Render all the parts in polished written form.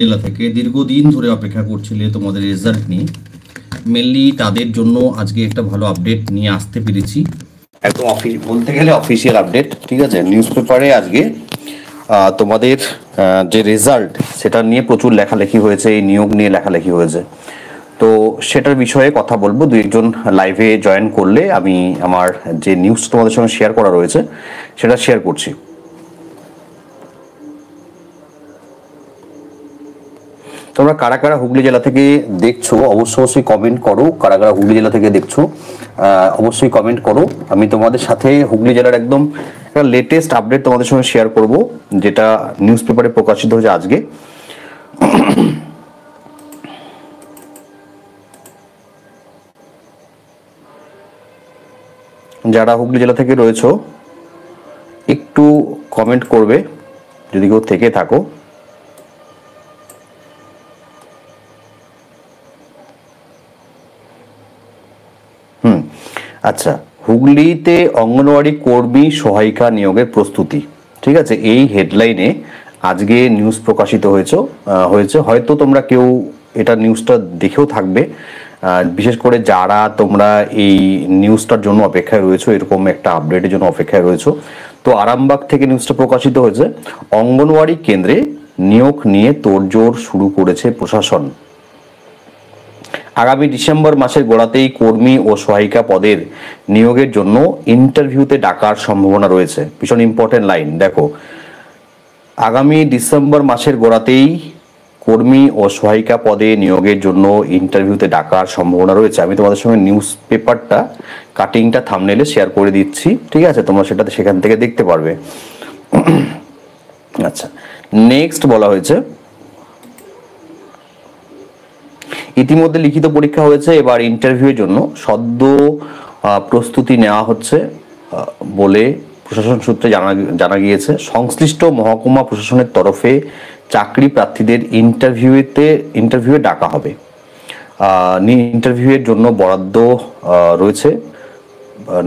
জেলা থেকে দীর্ঘদিন ধরে অপেক্ষা করছিলে তোমাদের রেজাল্ট নিয়ে। মেনলি তাদের জন্য আজকে একটা ভালো আপডেট নিয়ে আসতে পেরেছি, একদম বলতে গেলে অফিসিয়াল আপডেট। ঠিক আছে, নিউজ পেপারে আজকে তোমাদের যে রেজাল্ট সেটা নিয়ে প্রচুর লেখালেখি হয়েছে, এই নিয়োগ নিয়ে লেখালেখি হয়েছে। তো সেটার বিষয়ে কথা বলবো। দুই একজন লাইভে জয়েন করলে আমি আমার যে নিউজ তোমাদের সঙ্গে শেয়ার করা রয়েছে সেটা শেয়ার করছি। তোমরা কারা কারা হুগলি জেলা থেকে দেখছো অবশ্যই কমেন্ট করো। কারা কারা হুগলি জেলা থেকে দেখছো অবশ্যই কমেন্ট করো। আমি তোমাদের সাথে হুগলি জেলার একদম লেটেস্ট আপডেট তোমাদের সঙ্গে শেয়ার করব, যেটা নিউজ পেপারে প্রকাশিত হয়েছে আজকে। যারা হুগলি জেলা থেকে রয়েছো একটু কমেন্ট করবে যদি কেউ থেকে থাকো। আচ্ছা, হুগলিতে অঙ্গনওয়াড়ি কর্মী সহায়িকা নিয়োগের প্রস্তুতি। ঠিক আছে, এই হেডলাইনে আজকে নিউজ প্রকাশিত হয়েছে। হয়তো তোমরা কেউ এটা নিউজটা দেখেও থাকবে, বিশেষ করে যারা তোমরা এই নিউজটার জন্য অপেক্ষায় রয়েছো, এরকম একটা আপডেটের জন্য অপেক্ষায় রয়েছো। তো আরামবাগ থেকে নিউজটা প্রকাশিত হয়েছে। অঙ্গনওয়াড়ি কেন্দ্রে নিয়োগ নিয়ে তোড়জোড় শুরু করেছে প্রশাসন। আগামী ডিসেম্বর মাসের গোড়াতেই কর্মী ও সহায়িকা পদের নিয়োগের জন্য ইন্টারভিউতে ডাকার সম্ভাবনা রয়েছে। ভীষণ ইম্পর্টেন্ট লাইন, দেখো, আগামী ডিসেম্বর মাসের গোড়াতেই কর্মী ও সহায়িকা পদে নিয়োগের জন্য ইন্টারভিউতে ডাকার সম্ভাবনা রয়েছে। আমি তোমাদের সঙ্গে নিউজ পেপারটা কাটিংটা থাম্বনেলে শেয়ার করে দিচ্ছি। ঠিক আছে, তোমরা সেখান থেকে দেখতে পারবে। আচ্ছা, নেক্সট বলা হয়েছে ইতিমধ্যে লিখিত পরীক্ষা হয়েছে, এবার ইন্টারভিউয়ের জন্য সদ্য প্রস্তুতি নেওয়া হচ্ছে বলে প্রশাসন সূত্রে জানা গিয়েছে। সংশ্লিষ্ট মহকুমা প্রশাসনের তরফে চাকরি প্রার্থীদের ইন্টারভিউয়ে ডাকা হবে। ইন্টারভিউয়ের জন্য বরাদ্দ রয়েছে,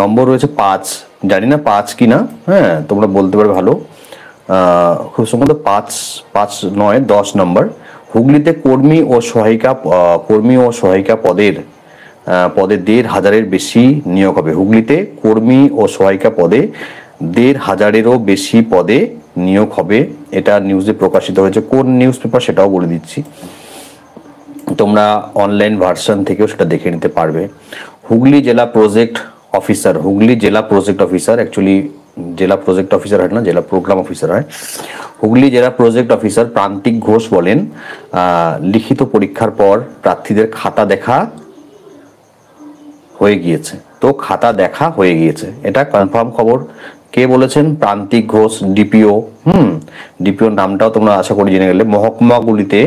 নম্বর রয়েছে 5, জানি না 5 কিনা, হ্যাঁ তোমরা বলতে পারবে ভালো, খুব সম্ভবত 5 নয় 10 নম্বর। হুগলিতে কর্মী ও সহায়িকা পদের 1,500-এর বেশি নিয়োগ হবে। হুগলিতে কর্মী ও সহায়িকা পদে 1,500-এরও বেশি পদে নিয়োগ হবে। এটা নিউজে প্রকাশিত হয়েছে। কোন নিউজ পেপার সেটাও বলে দিচ্ছি, তোমরা অনলাইন ভার্সন থেকেও সেটা দেখে নিতে পারবে। হুগলি জেলা প্রজেক্ট অফিসার অ্যাকচুয়ালি জেলা প্রজেক্ট অফিসার হয় না, জেলা প্রোগ্রাম অফিসার হয়। হুগলি জেলা প্রজেক্ট অফিসার প্রান্তিক ঘোষ বলেন, লিখিত পরীক্ষার পর প্রার্থীদের খাতা দেখা হয়ে গিয়েছে। এটা কনফার্ম খবর। কে বলেছেন? প্রান্তিক ঘোষ, ডিপিও। ডিপিওর নামটাও তোমরা আশা করি জেনে গেলে। মহকুমাগুলিতে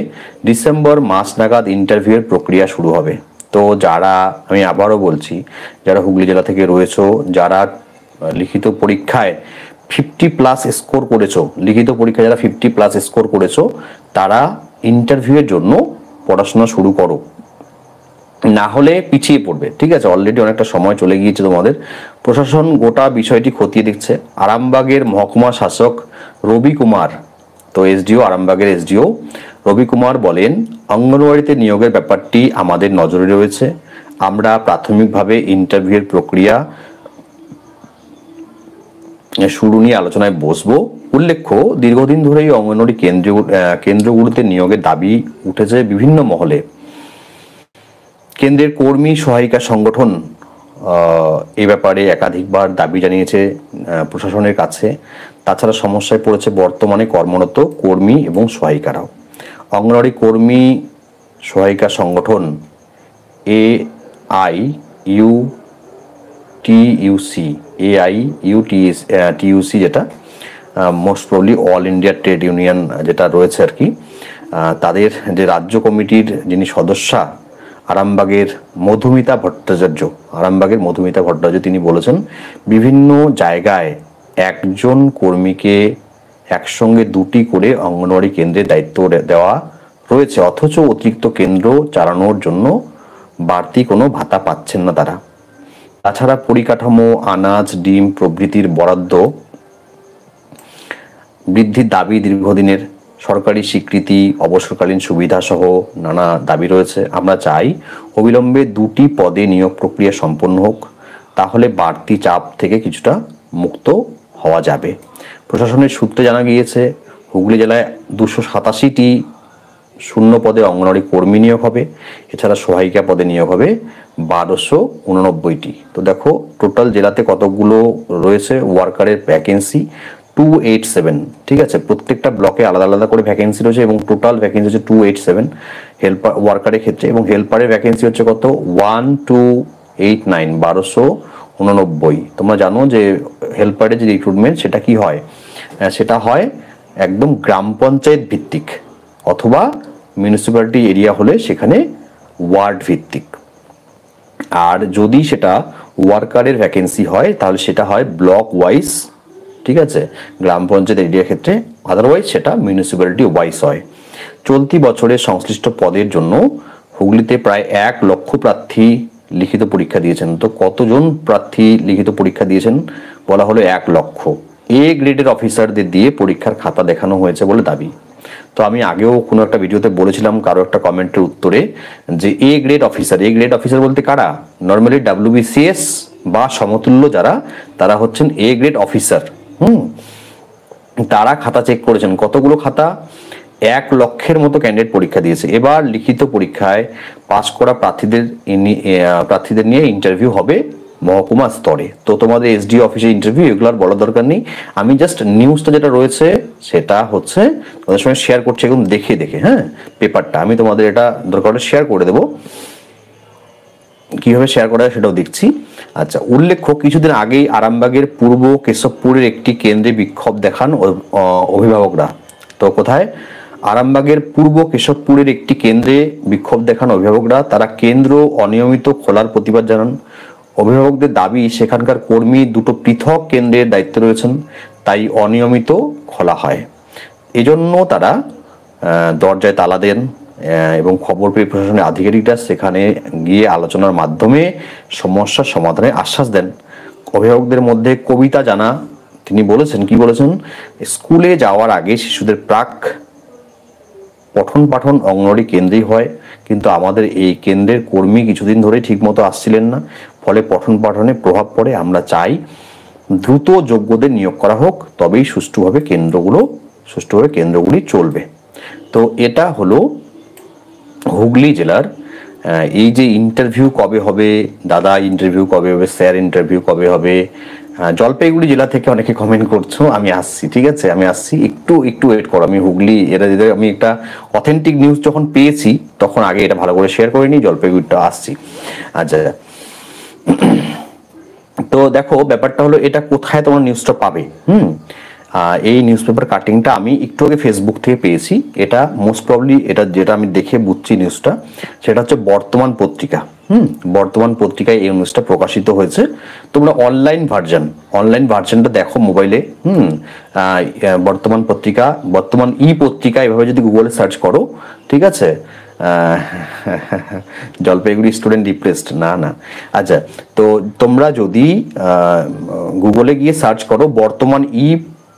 ডিসেম্বর মাস নাগাদ ইন্টারভিউয়ের প্রক্রিয়া শুরু হবে। তো যারা, আমি আবারও বলছি, যারা হুগলি জেলা থেকে রয়েছো, যারা লিখিত পরীক্ষায় 50+ স্কোর করেছো, যারা 50+ স্কোর করেছো, তারা ইন্টারভিউয়ের জন্য পড়াশোনা শুরু করো, না হলে পিছিয়ে পড়বে। ঠিক আছে, অলরেডি অনেকটা সময় চলে গিয়েছে তোমাদের। প্রশাসন গোটা বিষয়টি খতিয়ে দেখছে। আরামবাগের মহকুমা শাসক রবি কুমার, তো এসডিও, আরামবাগের এসডিও রবি কুমার বলেন, অঙ্গনওয়াড়িতে নিয়োগের ব্যাপারটি আমাদের নজরে রয়েছে। আমরা প্রাথমিকভাবে ইন্টারভিউয়ের প্রক্রিয়া শুরু নিয়ে আলোচনায় বসবো। উল্লেখ্য, দীর্ঘদিন ধরেই অঙ্গনওয়াড়ি কেন্দ্রগুলোতে নিয়োগের দাবি উঠেছে বিভিন্ন মহলে। কেন্দ্রের কর্মী সহায়িকা সংগঠন এই ব্যাপারে একাধিকবার দাবি জানিয়েছে প্রশাসনের কাছে। তাছাড়া সমস্যায় পড়েছে বর্তমানে কর্মরত কর্মী এবং সহায়িকারাও। অঙ্গনওয়াড়ি কর্মী সহায়িকা সংগঠন AIUTUC, যেটা most probably all India trade union যেটা রয়েছে আর কি, তাদের যে রাজ্য কমিটির যিনি সদস্যা আরামবাগের মধুমিতা ভট্টাচার্য, তিনি বলেছেন, বিভিন্ন জায়গায় একজন কর্মীকে একসঙ্গে 2টি করে অঙ্গনওয়াড়ি কেন্দ্রের দায়িত্ব দেওয়া রয়েছে, অথচ অতিরিক্ত কেন্দ্র চালানোর জন্য বাড়তি কোনো ভাতা পাচ্ছেন না তারা। তাছাড়া পরিকাঠামো, আনাজ, ডিম প্রভৃতির বরাদ্দ বৃদ্ধির দাবি দীর্ঘদিনের। সরকারি স্বীকৃতি, অবসরকালীন সুবিধা সহ নানা দাবি রয়েছে। আমরা চাই অবিলম্বে 2টি পদে নিয়োগ প্রক্রিয়া সম্পন্ন হোক, তাহলে বাড়তি চাপ থেকে কিছুটা মুক্ত হওয়া যাবে। প্রশাসনের সূত্রে জানা গিয়েছে হুগলি জেলায় 287টি শূন্য পদে অঙ্গনওয়াড়ি কর্মী নিয়োগ হবে, এছাড়া সহায়িকা পদে নিয়োগ হবে 1289টি। তো দেখো টোটাল জেলাতে কতগুলো রয়েছে ওয়ার্কারের ভ্যাকেন্সি, 287। ঠিক আছে, প্রত্যেকটা ব্লকে আলাদা আলাদা করে ভ্যাকেন্সি রয়েছে এবং টোটাল ভ্যাকেন্সি হচ্ছে 287 হেল্পার ওয়ার্কারের ক্ষেত্রে, এবং হেল্পারের ভ্যাকেন্সি হচ্ছে কত 1289 1289। তোমরা জানো যে হেল্পারের যে রিক্রুটমেন্ট সেটা কি হয়, সেটা হয় একদম গ্রাম পঞ্চায়েত ভিত্তিক অথবা মিউনিসিপ্যালিটি এরিয়া হলে সেখানে ওয়ার্ড ভিত্তিক। আর যদি সেটা ওয়ার্কারের ভ্যাকেন্সি হয় তাহলে সেটা হয় ব্লক ওয়াইজ, ঠিক আছে, গ্রাম পঞ্চায়েত এরিয়ার ক্ষেত্রে, আদারওয়াইজ সেটা মিউনিসিপ্যালিটি ওয়াইজ হয়। চলতি বছরের সংশ্লিষ্ট পদের জন্য হুগলিতে প্রায় 1 লক্ষ প্রার্থী লিখিত পরীক্ষা দিয়েছেন। তো কতজন প্রার্থী লিখিত পরীক্ষা দিয়েছেন বলা হলো 1 লক্ষ। এ গ্রেডের অফিসারদের দিয়ে পরীক্ষার খাতা দেখানো হয়েছে বলে দাবি। তো আমি আগেও কোনো একটা ভিডিওতে বলেছিলাম কারো একটা কমেন্টের উত্তরে যে এ গ্রেড অফিসার বলতে কারা, নর্মালি WBCS বা সমতুল্য যারা, তারা হচ্ছেন এ গ্রেড অফিসার। তারা খাতা চেক করেছেন। কতগুলো খাতা? 1 লক্ষের মতো ক্যান্ডিডেট পরীক্ষা দিয়েছে। এবার লিখিত পরীক্ষায় পাশ করা প্রার্থীদের নিয়ে ইন্টারভিউ হবে মহকুমা স্তরে। তো তোমাদের SDO অফিসে ইন্টারভিউ, এগুলো আর বলার দরকার নেই। আমি জাস্ট নিউজটা যেটা রয়েছে সেটা হচ্ছে তোমাদের সঙ্গে শেয়ার করছি, একদম দেখে দেখে। হ্যাঁ, পেপারটা আমি তোমাদের এটা দরকার হলে শেয়ার করে দেবো, কিভাবে শেয়ার করা হয় সেটাও দেখছি। আচ্ছা, উল্লেখ্য কিছুদিন আগেই আরামবাগের পূর্ব কেশবপুরের একটি কেন্দ্রে বিক্ষোভ দেখান অভিভাবকরা। তো কোথায়? আরামবাগের পূর্ব কেশবপুরের একটি কেন্দ্রে বিক্ষোভ দেখান অভিভাবকরা। তারা কেন্দ্র অনিয়মিত খোলার প্রতিবাদ জানান। অভিভাবকদের দাবি সেখানকার কর্মী 2টো পৃথক কেন্দ্রের দায়িত্বে রয়েছেন, তাই অনিয়মিত খোলা হয়। এজন্য তারা দরজায় তালা দেন এবং খবর পেয়ে প্রশাসনের আধিকারিকরা সেখানে গিয়ে আলোচনার মাধ্যমে সমস্যার সমাধানের আশ্বাস দেন। অভিভাবকদের মধ্যে কবিতা জানা, তিনি বলেছেন, কি বলেছেন, স্কুলে যাওয়ার আগে শিশুদের প্রাক পঠন পাঠন অঙ্গনওয়াড়ি কেন্দ্রেই হয়, কিন্তু আমাদের এই কেন্দ্রের কর্মী কিছুদিন ধরে ঠিকমতো আসছিলেন না, ফলে পঠন পাঠনে প্রভাব পড়ে। আমরা চাই দ্রুত যোগ্যদের নিয়োগ করা হোক, তবেই সুষ্ঠুভাবে কেন্দ্রগুলি চলবে। তো এটা হলো হুগলি জেলার এই যে ইন্টারভিউ কবে হবে, দাদা ইন্টারভিউ কবে হবে, স্যার ইন্টারভিউ কবে হবে। জলপাইগুড়ি জেলা থেকে অনেকে কমেন্ট করছো, আমি আসছি, ঠিক আছে, আমি আসছি, একটু ওয়েট করো। আমি হুগলি আমি একটা অথেন্টিক নিউজ যখন পেয়েছি তখন আগে এটা ভালো করে শেয়ার করে নিই, জলপাইগুড়িটা আসছি। আচ্ছা, তো দেখো ব্যাপারটা হলো এটা কোথায় তোমরা নিউজটা পাবে। এই নিউজ পেপার কাটিংটা আমি একটু আগে ফেসবুক থেকে পেয়েছি। এটা মোস্ট প্রবলি, এটা যেটা আমি দেখে বুঝছি নিউজটা, সেটা হচ্ছে বর্তমান পত্রিকা। বর্তমান পত্রিকায় এই নিউজটা প্রকাশিত হয়েছে। তোমরা অনলাইন ভার্সনটা দেখো মোবাইলে। বর্তমান পত্রিকা, বর্তমান পত্রিকা এভাবে যদি গুগলে সার্চ করো, ঠিক আছে। জলপাইগুড়ি স্টুডেন্ট ডিপ্রেসড, না। আচ্ছা, তো তোমরা যদি গুগলে গিয়ে সার্চ করো বর্তমান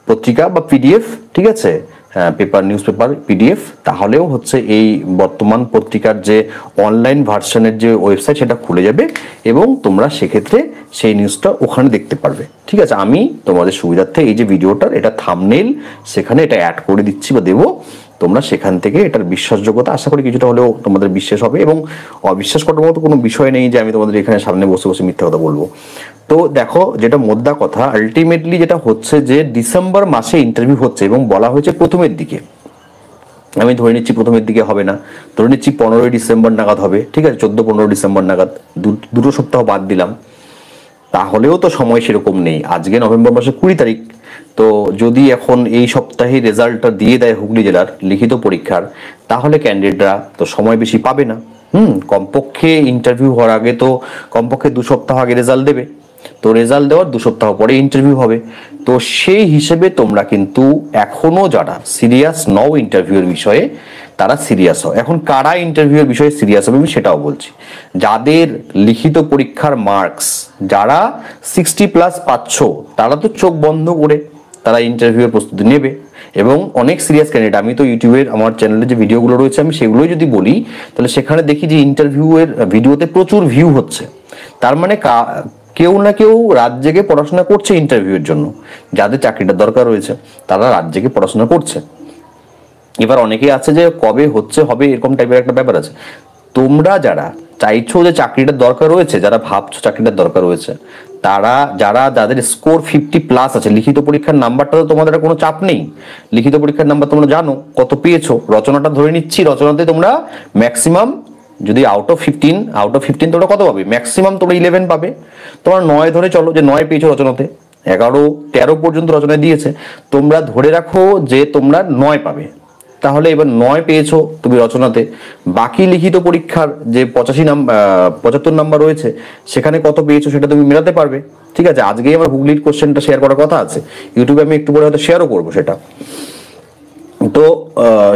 পত্রিকা বা PDF, ঠিক আছে, নিউজ পেপার PDF, তাহলেও হচ্ছে এই বর্তমান পত্রিকার যে অনলাইন ভার্সনের যে ওয়েবসাইট সেটা খুলে যাবে এবং তোমরা সেক্ষেত্রে সেই নিউজটা ওখানে দেখতে পারবে। ঠিক আছে, আমি তোমাদের সুবিধার্থে এই যে ভিডিওটার এটা থাম্বনেইল সেখানে এটা অ্যাড করে দিচ্ছি বা দেবো। তোমরা সেখান থেকে এটার বিশ্বাসযোগ্যতা আশা করি কিছুটা হলেও তোমাদের বিশ্বাস হবে, এবং অবিশ্বাস করার মতো কোনো বিষয় নেই যে আমি তোমাদের এখানে সামনে বসে বসে মিথ্যা কথা বলবো। তো দেখো, যেটা মোদ্দা কথা, আলটিমেটলি যেটা হচ্ছে যে ডিসেম্বর মাসে ইন্টারভিউ হচ্ছে এবং বলা হয়েছে প্রথমের দিকে। আমি ধরে নিচ্ছি প্রথমের দিকে হবে না, ধরে নিচ্ছি 15ই ডিসেম্বর নাগাদ হবে, ঠিক আছে, 14-15 ডিসেম্বর নাগাদ, 2 সপ্তাহ বাদ দিলাম। তাহলেও তো সময় সেরকম নেই, আজকে নভেম্বর মাসের 20 তারিখ। তো যদি এখন এই সপ্তাহে রেজাল্টটা দিয়ে দেয় হুগলি জেলার লিখিত পরীক্ষার, তাহলে ক্যান্ডিডেটরা তো সময় বেশি পাবে না। কমপক্ষে ইন্টারভিউ হওয়ার আগে তো কমপক্ষে 2 সপ্তাহ আগে রেজাল্ট দেবে। তো রেজাল্ট দেওয়ার 2 সপ্তাহ পরে ইন্টারভিউ হবে। তো সেই হিসেবে তোমরা কিন্তু এখনো যারা সিরিয়াস নও ইন্টারভিউর বিষয়ে, তারা সিরিয়াস হও। এখন কারা ইন্টারভিউর বিষয়ে সিরিয়াস হবে আমি সেটাও বলছি। যাদের লিখিত পরীক্ষার মার্কস যারা 60+ পাচ্ছ, তারা তো চোখ বন্ধ করে তারা ইন্টারভিউয়ের প্রস্তুতি নেবে। এবং অনেক সিরিয়াস ক্যান্ডিডেট, আমি তো ইউটিউবের আমার চ্যানেলে যে ভিডিওগুলো রয়েছে আমি সেগুলোই যদি বলি, তাহলে সেখানে দেখি যে ইন্টারভিউয়ের ভিডিওতে প্রচুর ভিউ হচ্ছে। তার মানে কেউ না কেউ রাত জেগে পড়াশোনা করছে ইন্টারভিউয়ের জন্য। যাদের চাকরিটার দরকার রয়েছে তারা রাত জেগে পড়াশোনা করছে। এবার অনেকেই আছে যে কবে হচ্ছে হবে এরকম টাইপের একটা ব্যাপার আছে। তোমরা যারা চাইছো যে চাকরিটার দরকার রয়েছে, যারা ভাবছো চাকরিটার দরকার রয়েছে, তারা যাদের স্কোর 50+ আছে, লিখিত পরীক্ষার নাম্বারটা তো তোমাদের কোনো চাপ নেই। লিখিত পরীক্ষার নাম্বার তোমরা জানো কত পেয়েছো, রচনাটা ধরে নিচ্ছি, রচনাতে তোমরা ম্যাক্সিমাম যদি আউট অফ 15 তোমরা কত পাবে, ম্যাক্সিমাম তোমরা 11 পাবে। তোমরা 9 ধরে চলো যে 9 পেয়েছো রচনাতে, 11 13 পর্যন্ত রচনায় দিয়েছে, তোমরা ধরে রাখো যে তোমরা 9 পাবে। তাহলে এবার 9 পেয়েছো তুমি রচনাতে, বাকি লিখিত পরীক্ষার যে 75 নাম্বার রয়েছে সেখানে কত পেয়েছো সেটা তুমি মেলাতে পারবে। ঠিক আছে, আজকেই আমার হুগলির কোশ্চেনটা শেয়ার করার কথা আছে, ইউটিউবে আমি একটু পরে হয়তো শেয়ারও করবো সেটা। তো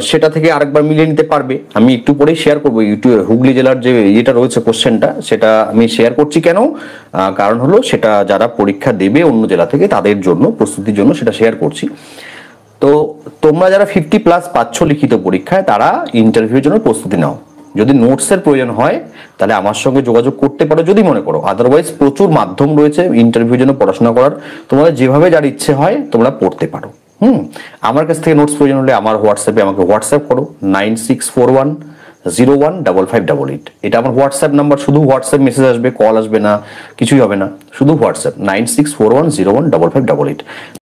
সেটা থেকে আরেকবার মিলিয়ে নিতে পারবে, আমি একটু পরেই শেয়ার করবো। ইউটিউব হুগলি জেলার যে ইয়েটা রয়েছে কোশ্চেনটা, সেটা আমি শেয়ার করছি কেন, কারণ হলো সেটা যারা পরীক্ষা দেবে অন্য জেলা থেকে তাদের জন্য প্রস্তুতির জন্য সেটা শেয়ার করছি। তো তোমরা যারা 50+ পাচ্ছ লিখিত পরীক্ষায়, তারা ইন্টারভিউর জন্য প্রস্তুতি নাও। যদি নোটসের প্রয়োজন হয় তাহলে আমার সঙ্গে যোগাযোগ করতে পারো যদি মনে করো, আদারওয়াইজ প্রচুর মাধ্যম রয়েছে ইন্টারভিউর জন্য পড়াশোনা করার, তোমাদের যেভাবে যার ইচ্ছে হয় তোমরা পড়তে পারো। আমার কাছ থেকে নোটস প্রয়োজন হলে আমার হোয়াটসঅ্যাপে আমাকে হোয়াটসঅ্যাপ করো 9641015588। এটা আমার হোয়াটসঅ্যাপ নাম্বার, শুধু হোয়াটসঅ্যাপ মেসেজ আসবে, কল আসবে না, কিছুই হবে না, শুধু হোয়াটসঅ্যাপ 9641015588।